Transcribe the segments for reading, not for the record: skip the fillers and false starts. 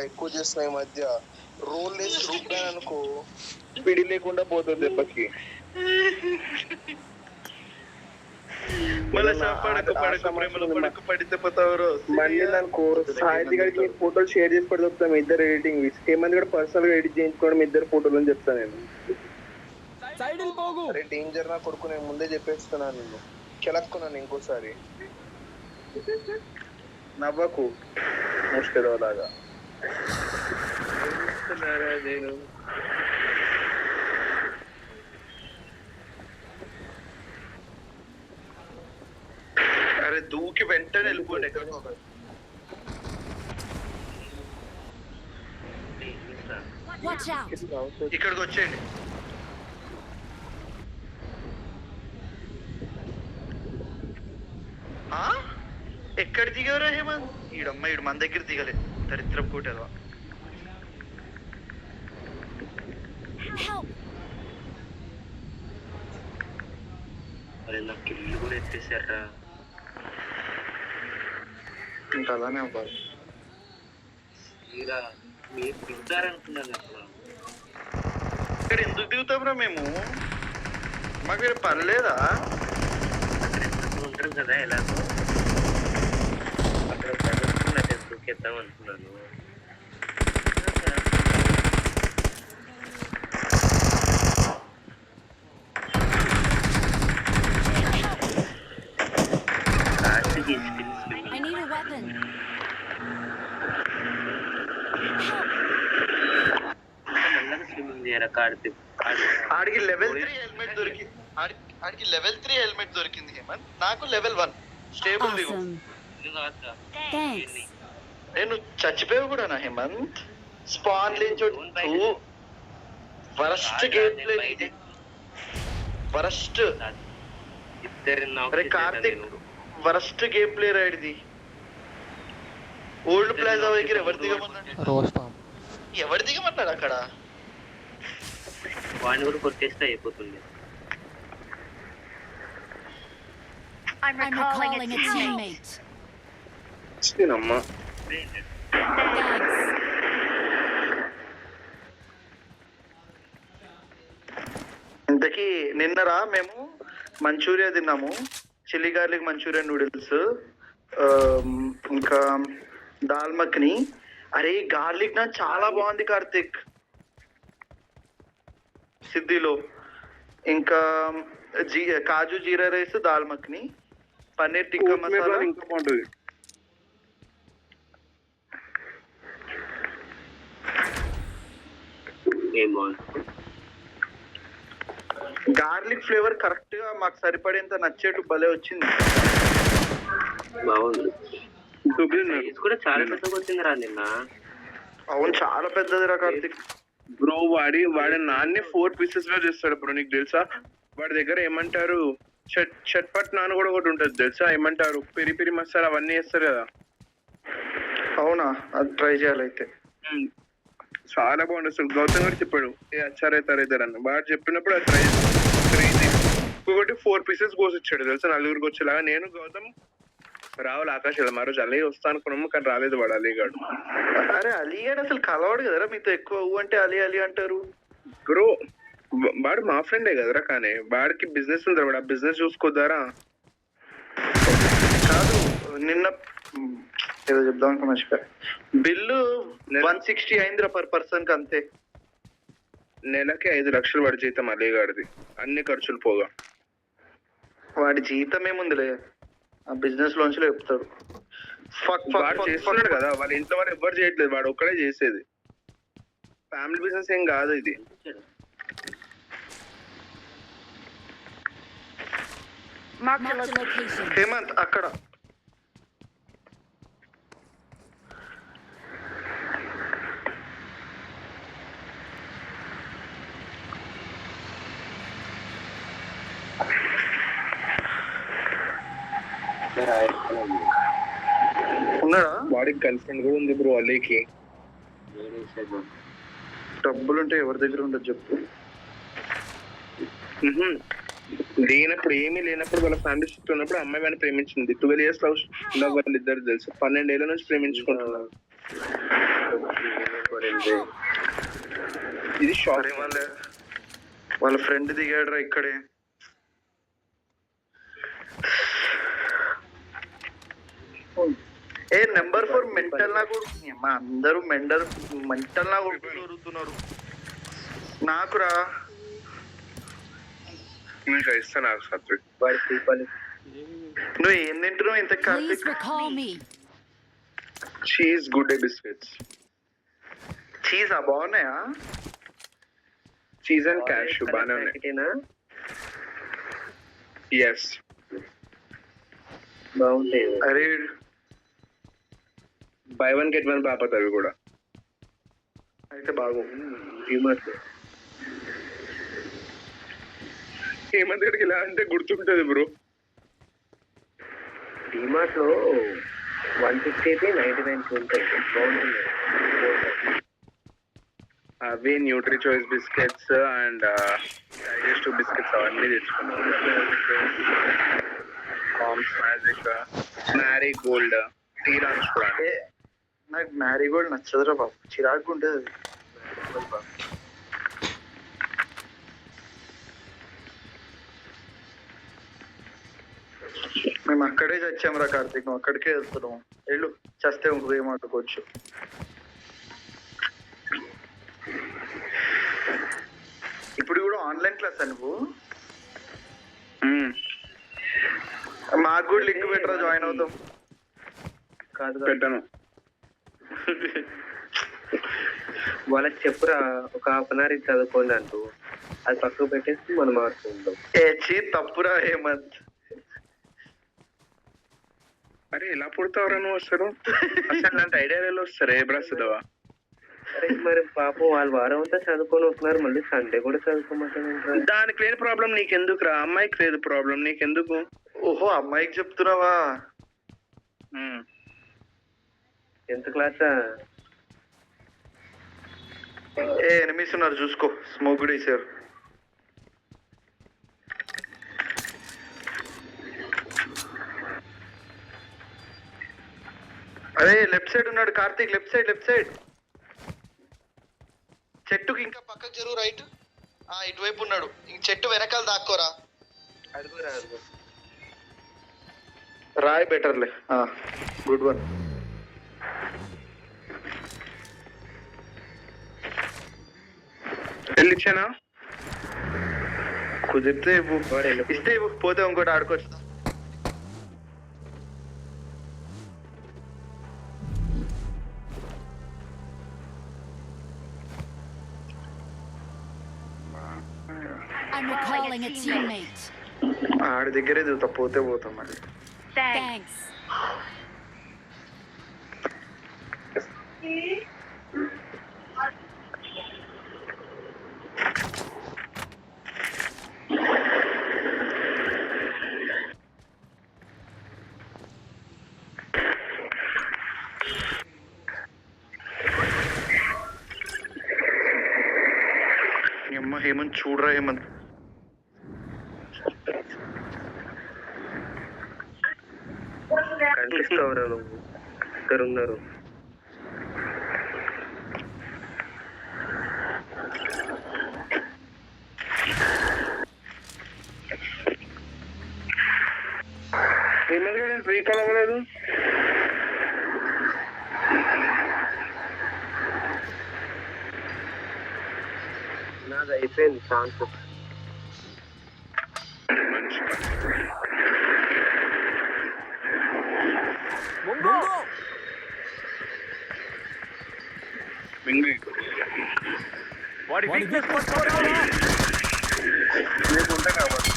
ఎక్కువ చేస్తున్నా ఈ మధ్య. రోల్ వేసి రుబ్బాను అనుకో పిడి లేకుండా పోతుంది దెబ్బకి. మళ్ళీ అనుకో సాహితీ గారికి ఫోటోలు షేర్ చేసి పడి చెప్తాం. ఇద్దరు ఎడిటింగ్ హేమంత్ కూడా పర్సనల్ గా ఎడిట్ చేయించుకోవడం ఇద్దరు ఫోటోలు అని చెప్తాను నేను. అరే డేంజర్ నా కొడుకు, నేను ముందే చెప్పేస్తున్నాను. నేను కెలక్కున్నాను ఇంకోసారి. నవ్వకు ముష్కలాగా. అరే దూకి వెంటనే వెళ్ళిపోండి ఎక్కడ. ఇక్కడికి వచ్చేయండి. ఎక్కడ దిగవరా హేమంత్? ఈడమ్మ ఈడు మన దగ్గర దిగలే. దరిద్రం కూటెలవా. నాకు ఇల్లు కూడా ఎత్తేసారా. ఇంకా అలానే అవ్వాలి. మీరు దిగుతారనుకున్నాను అసలు. ఇక్కడ ఎందుకు దిగుతాంరా మేము? మాకు ఇక్కడ పర్లేదా? ఉంటారు కదా ఎలాగో అక్కడ దూకేద్దాం అనుకున్నాను. స్విమ్మింగ్ చేయరా కార్తీక్? ఆడికి లెవెల్ 3 హెల్మెట్ దొరికింది. ఆడికి లెవెల్ 3 హెల్మెట్ దొరికింది హేమంత్. నాకు లెవెల్ 1 స్టేబుల్ దిగు. నేను చచ్చిపోయావు కూడా నా హేమంత్. స్పాన్ లేని worst game play. Worst Karthik worst game play రాయిది. ఓల్డ్ ప్లాజా దగ్గర ఎవరు దిగమన్నాడు అక్కడ? వాడిని కూడా కొట్టేస్తే అయిపోతుంది. ఇంతకీ నిన్నరా మేము మంచూరియా తిన్నాము. చిల్లీ గార్లిక్ మంచూరియన్ నూడిల్స్, ఇంకా దాల్ మఖని. అరే గార్లిక్ నా చాలా బాగుంది కార్తిక్ సిద్ధిలో. ఇంకా కాజు జీరా రైస్, దాల్ మఖని, పన్నీర్ టిక్కా మసాలా ఇంకా బాగుంటుంది. గార్లిక్ ఫ్లేవర్ కరెక్ట్ గా మాకు సరిపడేంత నచ్చేట్టు భలే వచ్చింది. బాగుంది కూడా. చాలా పెద్దగా వచ్చింది రా నిన్న. అవును చాలా పెద్దదిరా కార్తిక్. బ్రో వాడి నాన్ని 4 pieces లో చేస్తాడు బ్రో. నీకు తెలుసా వాడి దగ్గర ఏమంటారు చట్పట్ నాన్న కూడా ఒకటి ఉంటుంది తెలుసా? ఏమంటారు పెరి పెరి మసాలా అవన్నీ వేస్తారు కదా. అవునా? అది ట్రై చేయాలి అయితే. చాలా బాగుంటుంది అసలు. గౌతమ్ గారు చెప్పాడు ఏ అచ్చారైతారైతారు అని. వాడు చెప్పినప్పుడు అది ట్రై ఇంకొకటి 4 pieces కోసి ఇచ్చాడు తెలుసా, 4గురికి వచ్చేలాగా. నేను గౌతమ్ రావాలి ఆకాశాలు మా రోజు అలీ వస్తా అనుకున్నాము కానీ రాలేదు వాడు అలీగాడు. అరే అలీగాడు అసలు కలవాడు కదరా మీతో ఎక్కువ. అంటే అలీ అలీ అంటారు బ్రో. వాడు మా ఫ్రెండే కదరా, కానీ వాడికి బిజినెస్ ఉంది. వాడు ఆ బిజినెస్ చూసుకోద్దారా? కాదు నిన్న ఏదో చెప్దాం అనుకో మర్చిపోయా. బిల్లు 160 అయిందిరా పర్ పర్సన్ కి. అంతే. నెలకి 5 లక్షలు వాడి జీతం అలీగాడిది, అన్ని ఖర్చులు పోగా. వాడి జీతం ఏముందిలే, ఆ బిజినెస్ లోంచి చెప్తాడు. వాడు చేస్తున్నాడు కదా, వాళ్ళ ఇంట్లో వాడు ఎవ్వరు చేయట్లేదు, వాడు ఒక్కడే చేసేది. ఫ్యామిలీ బిజినెస్ ఏం కాదు ఇది. హేమంత్ అక్కడ ఉన్నాడా? వాడికి గర్ల్ ఫ్రెండ్ కూడా ఉంది బ్రో అలీకి. డబ్బులుంటే ఎవరి దగ్గర ఉండదు చెప్పు. లేనప్పుడు ఏమీ లేనప్పుడు వాళ్ళ ఫ్యామిలీ చుట్టూ ఉన్నప్పుడు అమ్మాయి వాడిని ప్రేమించింది. 12 years లవ్ వాళ్ళిద్దరు తెలుసు. 12 ఏళ్ల నుంచి ప్రేమించుకుంటున్నారు. అంటే ఇది షాక్. అరే వాళ్ళ ఫ్రెండ్ దిగాడురా ఇక్కడే. ఏ నెంబర్ 4 మెంటల్ నాకు అందరూ మెంటల్ నా కొడుతున్నారు నాకురా. ఇంకా ఇస్తా నాకు సబ్జెక్ట్. నువ్వు ఏం తింటున్నావు ఇంత Please Karthik? recall me. Cheese good day biscuits. చీజా బాగున్నాయా? చీజ్ అండ్ క్యాష్ బాగానే ఉన్నాయి. ఎస్ బాగుంటాయి. అరే బై 1 get 1 పాపత్ అవి కూడా. అయితే బాగు. హేమంత్ గడికి ఇలా అంటే గుర్తుంటది బ్రో. డిమార్ట్ లో 150 99 ఉంటాయి. బాగుంటుంది. అవి NutriChoice biscuits and digestive biscuits అవన్నీ తెచ్చుకున్నాం. కామ్స్ మ్యాజిక్, మ్యారీ గోల్డ్, టీ లాంచ్ కూడా. ఏ నాకు మ్యారీగోల్డ్ నచ్చదురా బాబు, చిరాకు ఉంటుంది. మేము అక్కడే చచ్చాంరా కార్తీక్, నువ్వు అక్కడికే వెళ్తున్నావు. వెళ్ళు, చస్తే ఇంకేం ఆడుకోవచ్చు. ఇప్పుడు కూడా ఆన్లైన్ క్లాసా నువ్వు? మాకు కూడా లింక్ పెట్టరా, జాయిన్ అవుతాం. కాదు పెట్టాను. వాళ్ళకి చెప్పురా ఒక హాఫ్ అన్ అవర్ ఇది చదువుకోండి అంటూ, అది పక్కకు పెట్టేసి మనం ఆడుకుంటాం. ఏ చీ తప్పురా హేమంత్. అరే ఎలా పుడతావురా నువ్వు అసలు? అసలు లాంటి ఐడియాలో వస్తారు ఏ బ్రస్తుదవా? అరే మరి పాపం వాళ్ళు వారం అంతా చదువుకొని వస్తున్నారు, మళ్ళీ సండే కూడా చదువుకోమంటారు. దానికి లేని ప్రాబ్లం నీకెందుకు రా? అమ్మాయికి లేదు ప్రాబ్లం, నీకెందుకు? ఓహో అమ్మాయికి చెప్తున్నావా? 10th క్లాసా? ఏ ఎనిమిస్ ఉన్నారు చూసుకో, స్మోక్ కూడా వేసారు. అరే లెఫ్ట్ సైడ్ ఉన్నాడు కార్తీక్, లెఫ్ట్ సైడ్ చెట్టుకి ఇంకా పక్కకు జరుగు, రైట్. ఇటువైపు ఉన్నాడు, ఇంక చెట్టు వెనకాల దాక్కోరా. అడుగురా రాయ్ బెటర్లే, గుడ్ వన్. వెళ్ళిచ్చానా? కుదిరితే ఇస్తే పోతే ఇంకోటి ఆడుకోవచ్చు. I'm recalling a teammate. ఆడి దగ్గరే దిగుతా, పోతే పోతాం మరి. Thanks. అమ్మ హేమంత్ చూడరా, హేమంత్ కనిపిస్తావురా నువ్వు? ఇద్దరు ఉన్నారు. ఏమైంది నేను రీకాల్ అవ్వలేదు? నాది అయిపోయింది ఛాన్స్. మంచి మింగి నీకుంటే కాబట్టి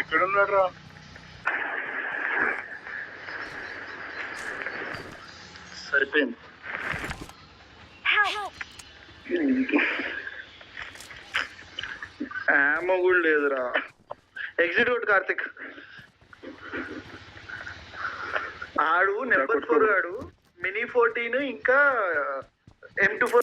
ఎక్కడున్నాడు రా? సరిపోయింది. ఆమో కూడా లేదురా. Exit out Karthik. ఆడు నెంబర్ 4 ఆడు, మినీ 14 ఇంకా M24